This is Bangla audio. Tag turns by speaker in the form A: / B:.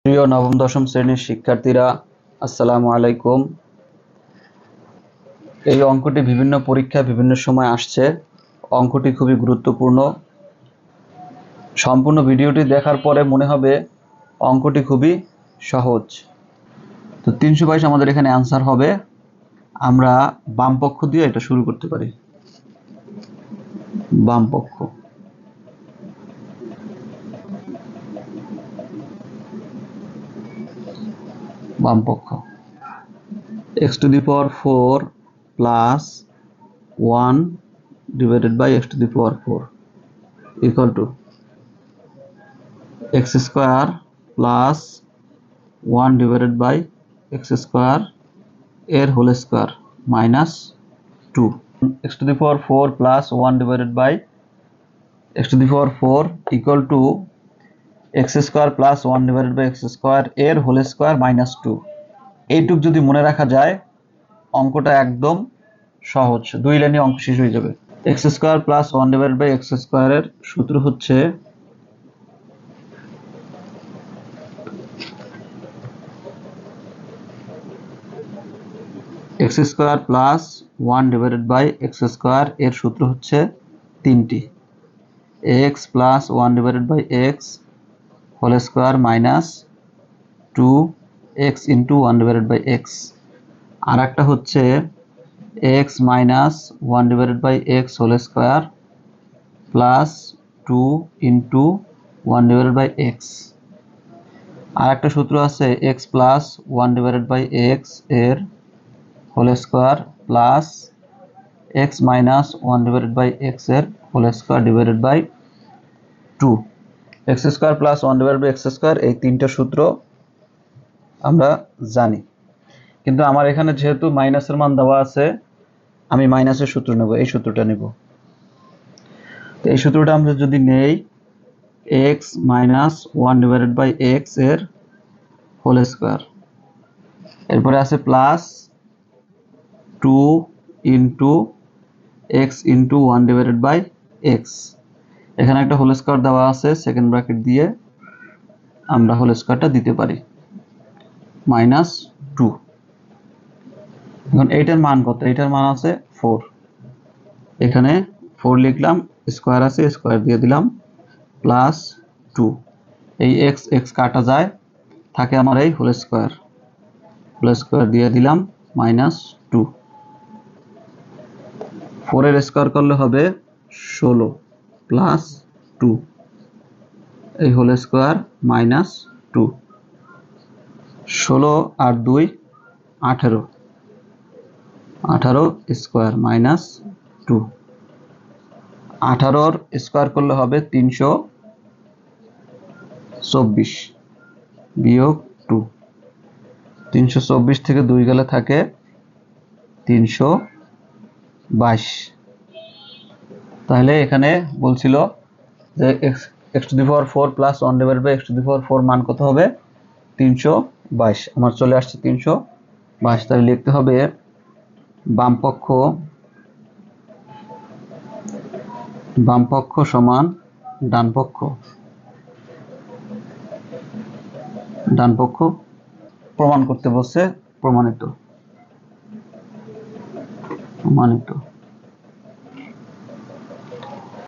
A: প্রিয় নবম দশম শ্রেণীর শিক্ষার্থীরা, আসসালামু আলাইকুম। এই অঙ্কটি বিভিন্ন পরীক্ষায় বিভিন্ন সময় আসছে। অঙ্কটি খুবই গুরুত্বপূর্ণ। সম্পূর্ণ ভিডিওটি দেখার পরে মনে হবে অঙ্কটি খুবই সহজ। তো 322 আমাদের এখানে অ্যান্সার হবে। আমরা বাম পক্ষ দিয়ে এটা শুরু করতে পারি। বাম পক্ষ, বাম পক্ষ x to the power 4 plus 1 divided by x to the power 4 equal to x square plus 1 divided by x square এর whole square minus 2 x to the power 4 plus 1 divided by x to the power 4 equal to x square plus 1 divided by x square এর হোল স্কয়ার minus 2। এইটুক যদি মনে রাখা যায় অঙ্কটা একদম সহজ, দুই লাইনে অঙ্ক শেষ হয়ে যাবে। x square plus 1 divided by x স্কয়ারের সূত্র হচ্ছে x square plus 1 divided by x square এর সূত্র হচ্ছে তিনটি, x plus 1 divided by x whole square minus 2x into 1 divided by x। আর একটা হচ্ছে x minus 1 divided by x whole square plus 2 into 1 divided by x। আর একটা সূত্র আছে x plus 1 divided by x এর whole square plus x minus 1 divided by x এর whole square divided by 2। x square plus 1 divided by x square, এই তিনটা সূত্র আমরা জানি, কিন্তু আমার এখানে যেহেতু মাইনাসের মান দেওয়া আছে আমি মাইনাসের সূত্র নেব, এই সূত্রটা নেব। তো এই সূত্রটা আমরা যদি নেই x minus 1 divided by x এর হোল স্কয়ার, এরপরে আছে plus 2 into x into 1 divided by x। এখানে একটা হোল স্কয়ার দেওয়া আছে, সেকেন্ড ব্র্যাকেট দিয়ে আমরা হোল স্কয়ারটা দিতে পারি মাইনাস 2। এখন এইটার মান কত? এইটার মান আছে 4, এখানে 4 লিখলাম, স্কয়ার আছে স্কয়ার দিয়ে দিলাম প্লাস 2। এই x x কাটা যায়, থাকে আমার এই হোল স্কয়ার দিয়ে দিলাম মাইনাস 2। 4 এর স্কয়ার করলে হবে 16 প্লাস 2, এই হোল স্কয়ার মাইনাস 2। 16 আর 2 18, 18 স্কয়ার মাইনাস 2। 18 স্কয়ার করলে হবে 324 বিয়োগ 2। 324 থেকে 2 গেলে থাকে 322। তাহলে এখানে বলছিল যে x to the power 4 plus 1 divided by x to the power 4 মান কত হবে? 322। আমার চলে আসছে 322। তাহলে লিখতে হবে বাম পক্ষ সমান ডান পক্ষ প্রমাণ করতে বলছে, প্রমাণিত।